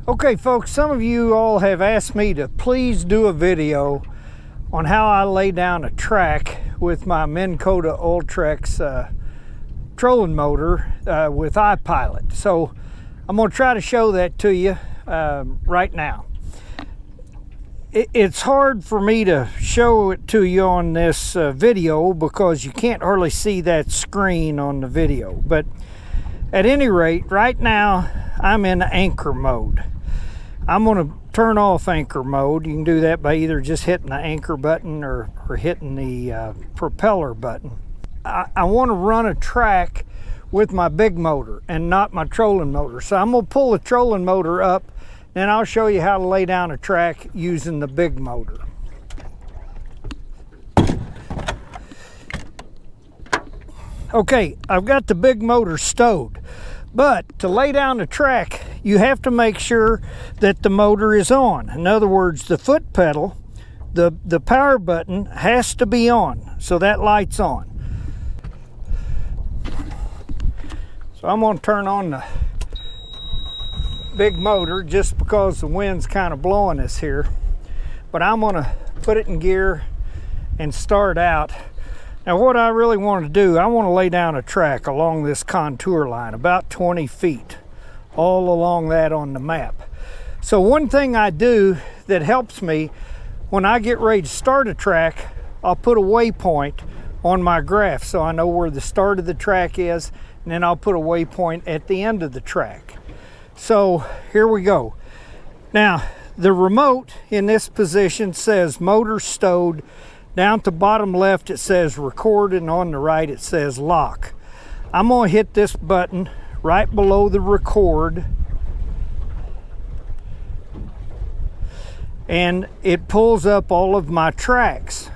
Okay folks, some of you all have asked me to please do a video on how I lay down a track with my Minn Kota I trolling motor with I Pilot. So I'm going to try to show that to you right now. It's hard for me to show it to you on this video because you can't hardly see that screen on the video. But at any rate, right now I'm in anchor mode. I'm going to turn off anchor mode. You can do that by either just hitting the anchor button or hitting the propeller button. I want to run a track with my big motor and not my trolling motor. So I'm going to pull the trolling motor up, then I'll show you how to lay down a track using the big motor. Okay, I've got the big motor stowed. But to lay down the track, you have to make sure that the motor is on. In other words, the foot pedal, the power button has to be on, so that light's on. So I'm going to turn on the big motor just because the wind's kind of blowing us here. But I'm going to put it in gear and start out. Now what I really want to do, I want to lay down a track along this contour line, about 20 feet, all along that on the map. So one thing I do that helps me, when I get ready to start a track, I'll put a waypoint on my graph so I know where the start of the track is, and then I'll put a waypoint at the end of the track. So here we go. Now, the remote in this position says motor stowed. Down at the bottom left it says record, and on the right it says lock. I'm going to hit this button right below the record, and it pulls up all of my tracks.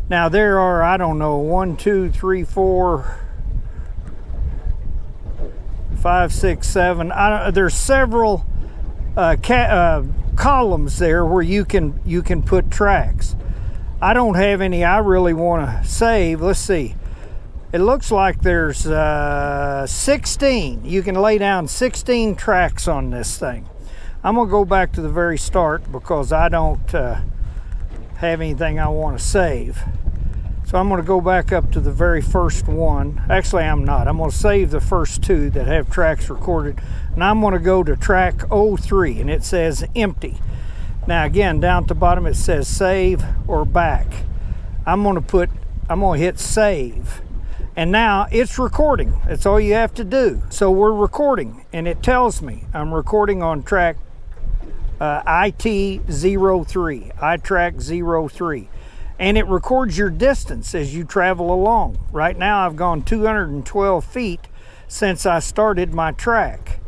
Now there are, I don't know, 1, 2, 3, 4, 5, 6, 7. There's several columns there where you can put tracks. I don't have any I really want to save. Let's see. It looks like there's 16. You can lay down 16 tracks on this thing. I'm going to go back to the very start because I don't have anything I want to save. So I'm going to go back up to the very first one. Actually, I'm not. I'm going to save the first two that have tracks recorded. And I'm going to go to track 03, and it says empty. Now again, down at the bottom it says save or back. I'm going to hit save. And now it's recording. That's all you have to do. So we're recording, and it tells me I'm recording on track IT03, iTrack 03. And it records your distance as you travel along. Right now I've gone 212 feet since I started my track.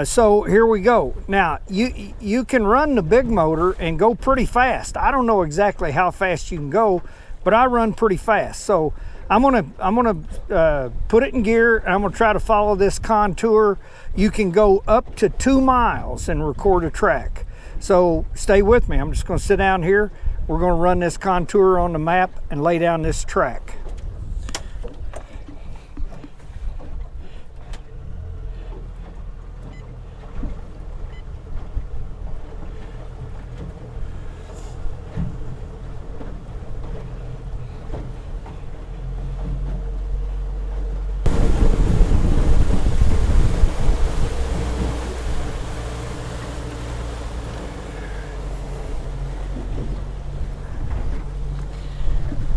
So here we go. Now you can run the big motor and go pretty fast. I don't know exactly how fast you can go, but I run pretty fast. So I'm gonna put it in gear, and I'm gonna try to follow this contour. You can go up to 2 miles and record a track. So stay with me. I'm just gonna sit down here. We're gonna run this contour on the map and lay down this track.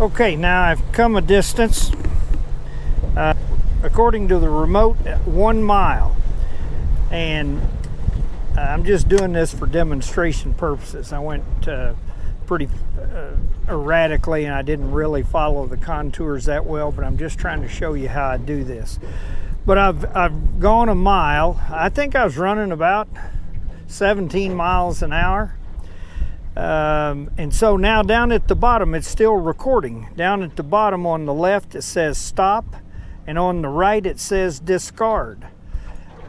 Okay, now I've come a distance, according to the remote, 1 mile, and I'm just doing this for demonstration purposes. I went pretty erratically, and I didn't really follow the contours that well, but I'm just trying to show you how I do this. But I've gone 1 mile. I think I was running about 17 miles an hour. And so now down at the bottom it's still recording. Down at the bottom on the left it says stop, and on the right it says discard.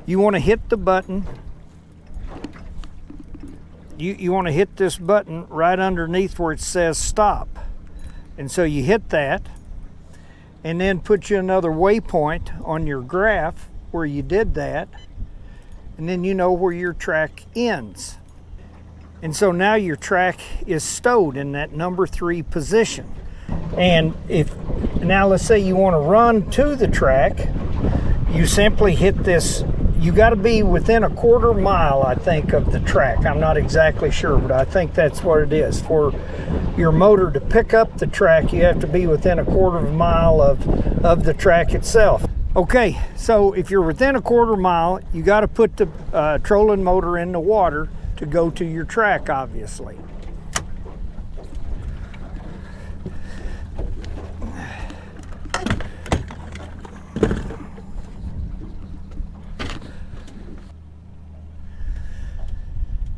You want to hit the button. You want to hit this button right underneath where it says stop, and so you hit that, and then put you another waypoint on your graph where you did that, and then you know where your track ends. And so now your track is stowed in that number 3 position. And now let's say you want to run to the track, you simply hit this. You got to be within a 1/4 mile, I think, of the track. I'm not exactly sure, but I think that's what it is. For your motor to pick up the track, you have to be within a 1/4 mile of the track itself. Okay, so if you're within a 1/4 mile, you got to put the trolling motor in the water to go to your track, obviously.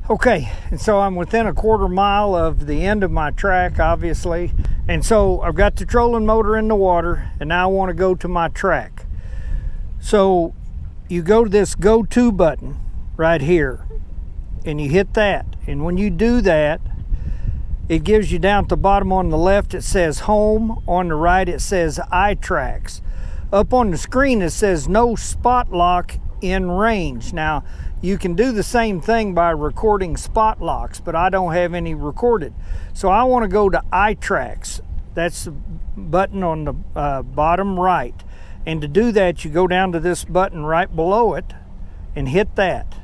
Okay, and so I'm within a 1/4 mile of the end of my track, obviously. And so I've got the trolling motor in the water, and now I want to go to my track. So you go to this go to button right here, and you hit that. And when you do that, it gives you down at the bottom on the left, it says home. On the right, it says iTracks. Up on the screen, it says no spot lock in range. Now, you can do the same thing by recording spot locks, but I don't have any recorded. So I want to go to iTracks. That's the button on the bottom right. And to do that, you go down to this button right below it and hit that.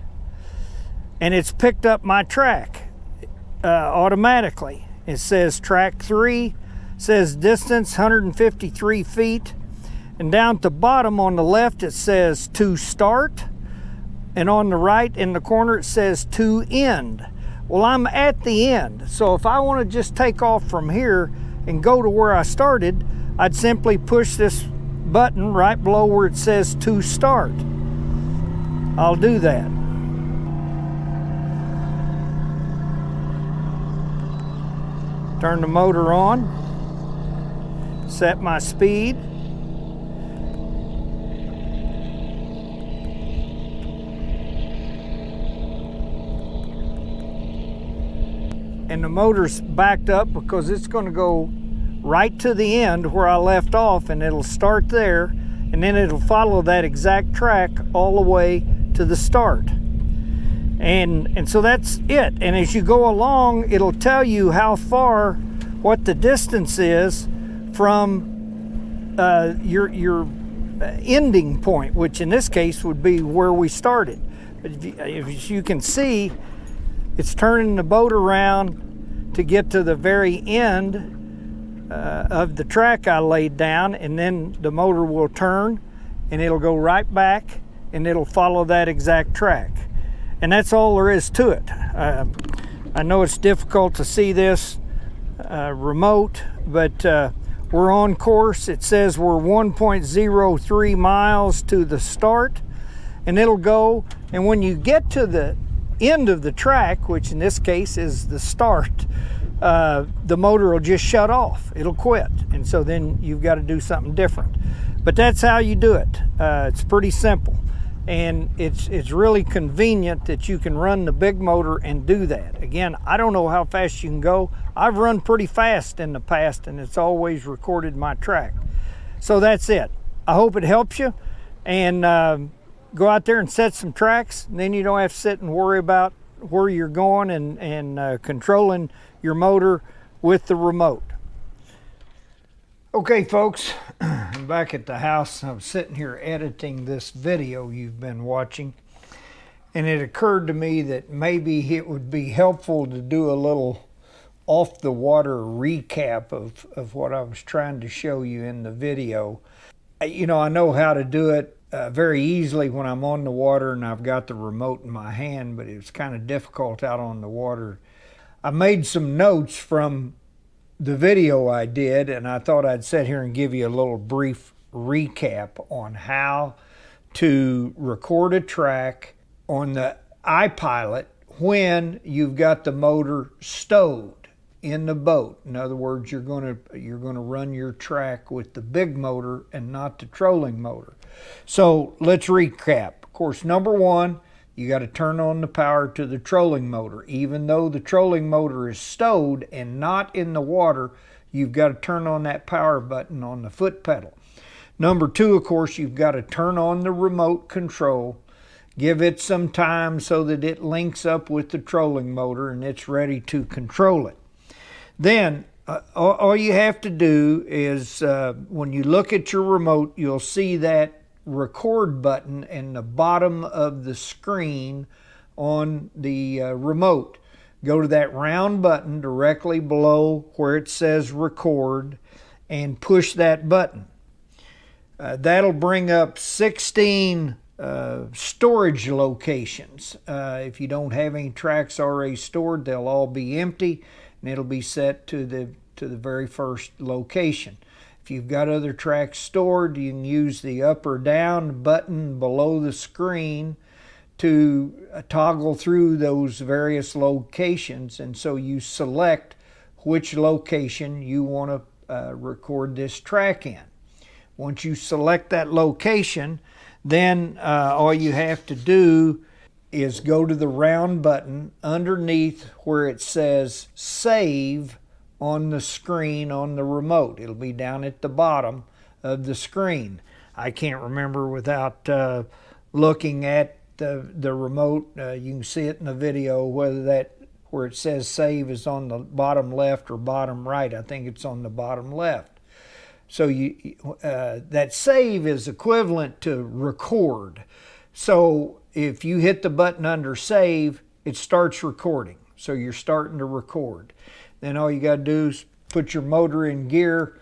And it's picked up my track automatically. It says track 3, says distance 153 feet. And down at the bottom on the left, it says to start. And on the right in the corner, it says to end. Well, I'm at the end. So if I want to just take off from here and go to where I started, I'd simply push this button right below where it says to start. I'll do that. Turn the motor on, set my speed. And the motor's backed up because it's going to go right to the end where I left off, and it'll start there, and then it'll follow that exact track all the way to the start. And so that's it. And as you go along, it'll tell you how far, what the distance is from your ending point, which in this case would be where we started. But if you can see, it's turning the boat around to get to the very end of the track I laid down, and then the motor will turn and it'll go right back and it'll follow that exact track. And that's all there is to it. I know it's difficult to see this remote, but we're on course. It says we're 1.03 miles to the start, and it'll go, and when you get to the end of the track, which in this case is the start, the motor will just shut off. It'll quit, and so then you've got to do something different. But that's how you do it. It's pretty simple, and it's really convenient that you can run the big motor and do that. Again, I don't know how fast you can go. I've run pretty fast in the past, and it's always recorded my track. So that's it. I hope it helps you, and go out there and set some tracks, and then you don't have to sit and worry about where you're going and controlling your motor with the remote. Okay, folks, I'm back at the house. I'm sitting here editing this video you've been watching, and it occurred to me that maybe it would be helpful to do a little off-the-water recap of what I was trying to show you in the video. You know, I know how to do it very easily when I'm on the water and I've got the remote in my hand, but it was kind of difficult out on the water. I made some notes from the video I did, and I thought I'd sit here and give you a little brief recap on how to record a track on the iPilot when you've got the motor stowed in the boat. In other words, you're going to run your track with the big motor and not the trolling motor. So let's recap. Of course, number one, you got to turn on the power to the trolling motor. Even though the trolling motor is stowed and not in the water, you've got to turn on that power button on the foot pedal. Number two, of course, you've got to turn on the remote control, Give it some time so that it links up with the trolling motor and it's ready to control it. Then all you have to do is when you look at your remote, you'll see that record button in the bottom of the screen on the remote. Go to that round button directly below where it says record and push that button. That'll bring up 16 storage locations. If you don't have any tracks already stored, they'll all be empty and it'll be set to the very first location. If you've got other tracks stored, you can use the up or down button below the screen to toggle through those various locations, and so you select which location you want to record this track in. Once you select that location, then all you have to do is go to the round button underneath where it says save on the screen on the remote. It'll be down at the bottom of the screen. I can't remember without looking at the remote. You can see it in the video whether that where it says save is on the bottom left or bottom right. I think it's on the bottom left. So that save is equivalent to record. So if you hit the button under save, it starts recording. So you're starting to record. Then all you got to do is put your motor in gear,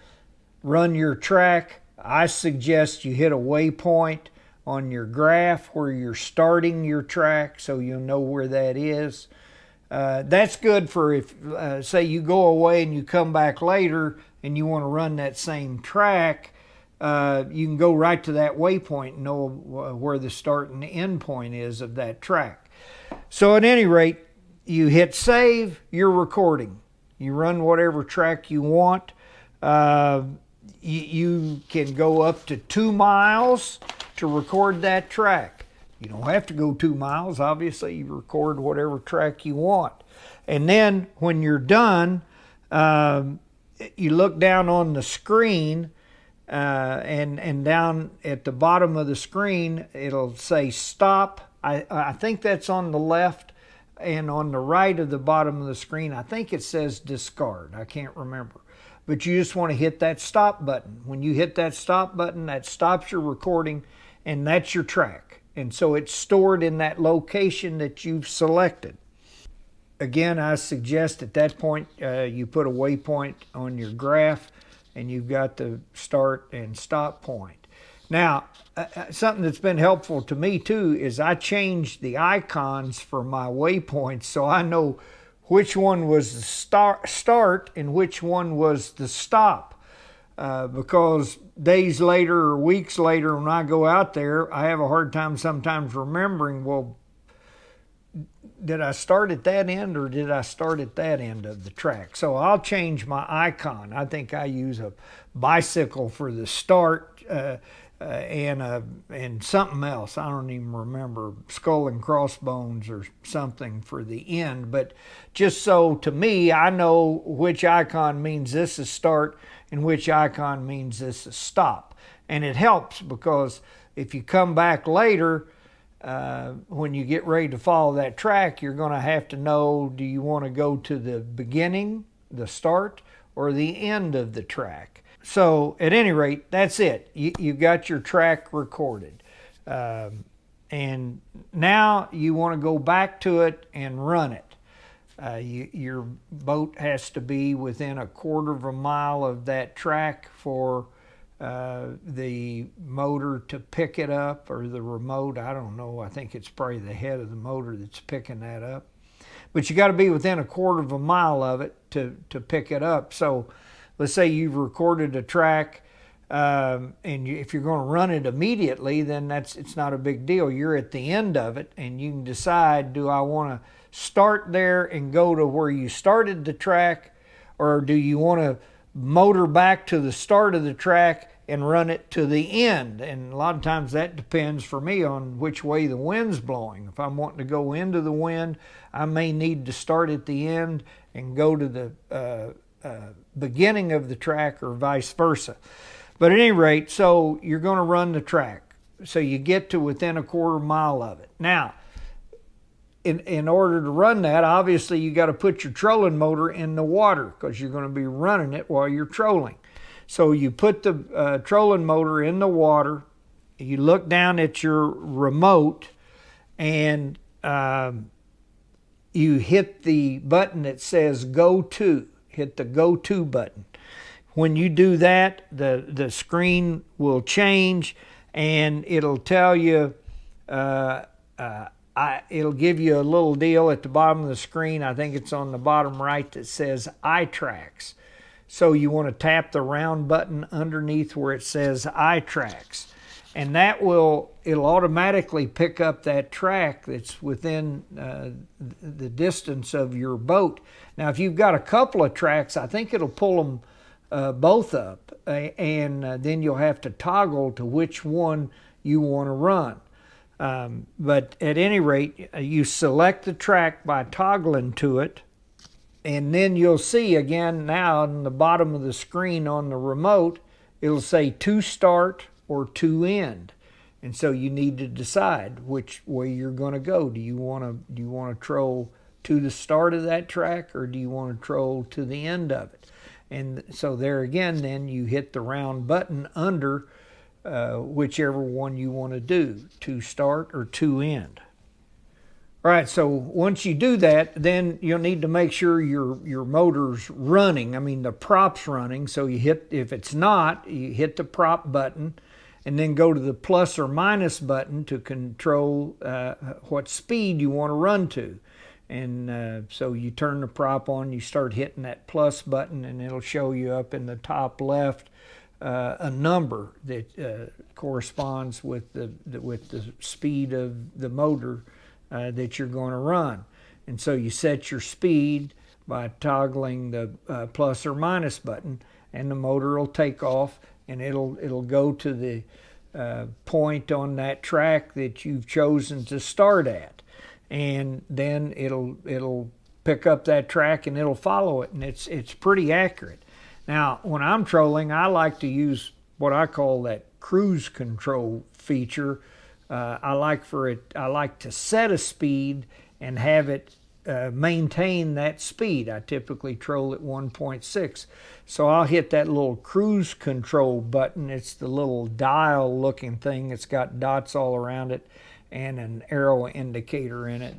run your track. I suggest you hit a waypoint on your graph where you're starting your track so you'll know where that is. That's good for if, say, you go away and you come back later and you want to run that same track. You can go right to that waypoint and know where the start and end point is of that track. So at any rate, you hit save, you're recording. You run whatever track you want. You can go up to 2 miles to record that track. You don't have to go 2 miles, obviously. You record whatever track you want. And then when you're done, you look down on the screen, and down at the bottom of the screen, it'll say stop. I think that's on the left, and on the right of the bottom of the screen, I think it says discard. I can't remember. But you just want to hit that stop button. When you hit that stop button, that stops your recording, and that's your track. And so it's stored in that location that you've selected. Again, I suggest at that point you put a waypoint on your graph and you've got the start and stop point. Now, something that's been helpful to me too is I changed the icons for my waypoints so I know which one was the start and which one was the stop. Because days later or weeks later when I go out there, I have a hard time sometimes remembering, well, did I start at that end or did I start at that end of the track? So I'll change my icon. I think I use a bicycle for the start and something else. I don't even remember, skull and crossbones or something for the end. But just so to me, I know which icon means this is start and which icon means this is stop. And it helps because if you come back later, when you get ready to follow that track, you're going to have to know, do you want to go to the beginning, the start, or the end of the track? So at any rate, that's it. You've got your track recorded. And now you want to go back to it and run it. Your boat has to be within 1/4 of a mile of that track for the motor to pick it up, or the remote. I don't know. I think it's probably the head of the motor that's picking that up. But you got to be within 1/4 of a mile of it to pick it up. So let's say you've recorded a track, and if you're going to run it immediately, then it's not a big deal. You're at the end of it, and you can decide, do I want to start there and go to where you started the track, or do you want to motor back to the start of the track and run it to the end? And a lot of times that depends for me on which way the wind's blowing. If I'm wanting to go into the wind, I may need to start at the end and go to the beginning of the track, or vice versa. But at any rate, so you're going to run the track. so you get to within a quarter mile of it. Now, in order to run that, obviously you got to put your trolling motor in the water because you're going to be running it while you're trolling. So you put the trolling motor in the water, you look down at your remote, and you hit the button that says go to. Hit the go to button. When you do that, the screen will change, and it'll tell you, it'll give you a little deal at the bottom of the screen. I think it's on the bottom right that says iTracks. So you want to tap the round button underneath where it says iTracks. And it'll automatically pick up that track that's within the distance of your boat. Now, if you've got a couple of tracks, I think it'll pull them both up, and then you'll have to toggle to which one you want to run. But at any rate, you select the track by toggling to it, and then you'll see again now on the bottom of the screen on the remote, it'll say to start or to end. And so you need to decide which way you're going to go. Do you want to troll to the start of that track, or do you want to troll to the end of it? And so there again, then you hit the round button under whichever one you want to do, to start or to end. All right, so once you do that, then you'll need to make sure your motor's running. I mean, the prop's running. So you hit, if it's not, you hit the prop button, and then go to the plus or minus button to control what speed you want to run to. And so you turn the prop on, you start hitting that plus button, and it'll show you up in the top left a number that corresponds with the speed of the motor that you're going to run. And so you set your speed by toggling the plus or minus button, and the motor will take off, and it'll go to the point on that track that you've chosen to start at, and then it'll pick up that track and it'll follow it, and it's pretty accurate. Now, when I'm trolling, I like to use what I call that cruise control feature. I like to set a speed and have it maintain that speed. I typically troll at 1.6. So I'll hit that little cruise control button. It's the little dial looking thing. It's got dots all around it and an arrow indicator in it.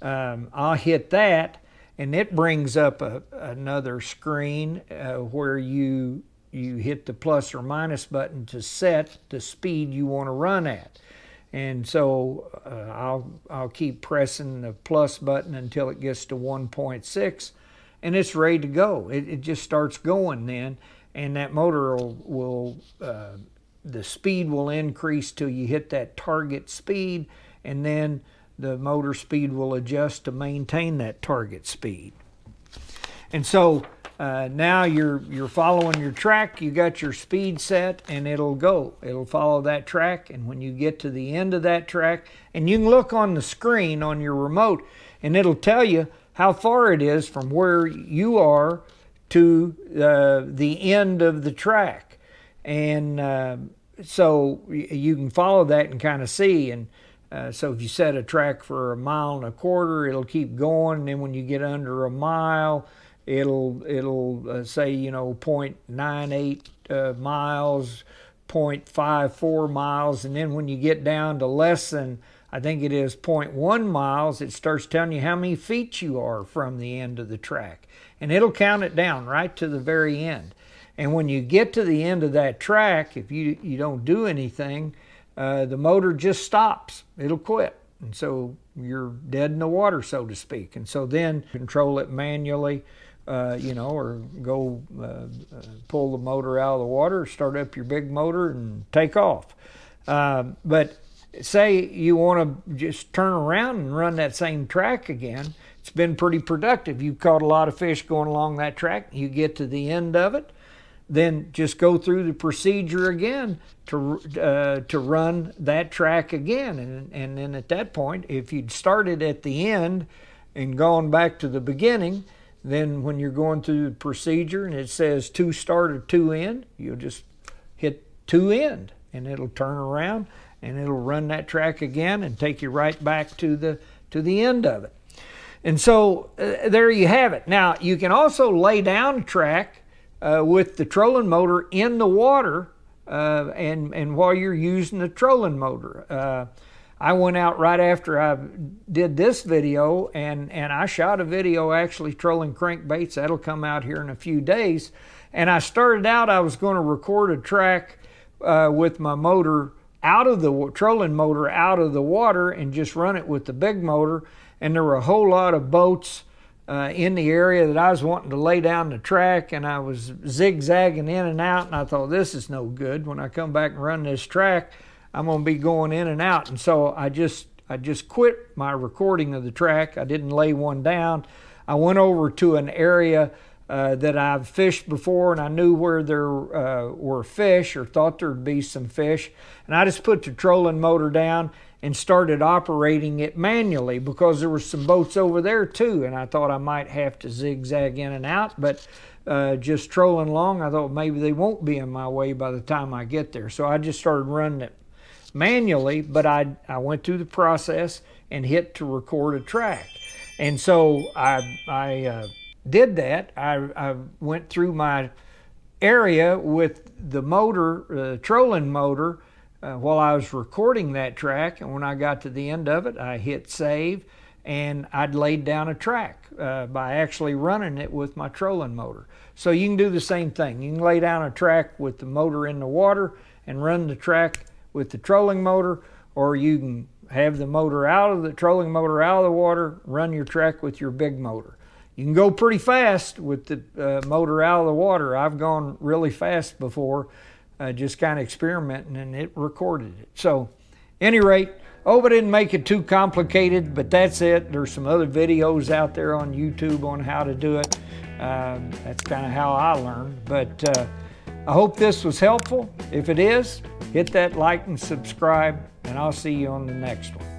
I'll hit that, and it brings up another screen where you hit the plus or minus button to set the speed you want to run at. And so I'll keep pressing the plus button until it gets to 1.6, and it's ready to go. It just starts going then, and that motor will the speed will increase till you hit that target speed, and then the motor speed will adjust to maintain that target speed. And so now you're following your track, you got your speed set, and it'll follow that track. And when you get to the end of that track, and you can look on the screen on your remote, and it'll tell you how far it is from where you are to the end of the track. And so you can follow that and kind of see. And so if you set a track for 1.25 miles, it'll keep going, and then when you get under 1 mile, it'll say, 0.98 miles, 0.54 miles, and then when you get down to less than, I think it is 0.1 miles, it starts telling you how many feet you are from the end of the track, and it'll count it down right to the very end. And when you get to the end of that track, if you don't do anything, the motor just stops. It'll quit, and so you're dead in the water, so to speak. And so then control it manually, or go pull the motor out of the water, start up your big motor, and take off. But say you want to just turn around and run that same track again. It's been pretty productive. You've caught a lot of fish going along that track. You get to the end of it, then just go through the procedure again to run that track again. And then at that point, if you'd started at the end and gone back to the beginning, then when you're going through the procedure and it says to start or to end, you'll just hit to end, and it'll turn around and it'll run that track again and take you right back to the end of it. And so there you have it. Now you can also lay down a track with the trolling motor in the water and while you're using the trolling motor. I went out right after I did this video and I shot a video actually trolling crankbaits. That'll come out here in a few days. And I started out, I was going to record a track with my motor out of the trolling motor out of the water and just run it with the big motor. And there were a whole lot of boats in the area that I was wanting to lay down the track, and I was zigzagging in and out, and I thought, this is no good. When I come back and run this track, I'm going to be going in and out. And so I just quit my recording of the track. I didn't lay one down. I went over to an area that I've fished before, and I knew where there were fish or thought there'd be some fish. And I just put the trolling motor down and started operating it manually because there were some boats over there too, and I thought I might have to zigzag in and out, but just trolling along, I thought maybe they won't be in my way by the time I get there. So I just started running it manually, but I went through the process and hit to record a track. And so I did that. I went through my area with the motor, trolling motor, while I was recording that track, and when I got to the end of it, I hit save, and I'd laid down a track by actually running it with my trolling motor. So you can do the same thing. You can lay down a track with the motor in the water and run the track with the trolling motor, or you can have the motor trolling motor out of the water, run your track with your big motor. You can go pretty fast with the motor out of the water. I've gone really fast before, just kind of experimenting, and it recorded it. So, any rate, hope I didn't make it too complicated, but that's it. There's some other videos out there on YouTube on how to do it. That's kind of how I learned. But I hope this was helpful. If it is, hit that like and subscribe, and I'll see you on the next one.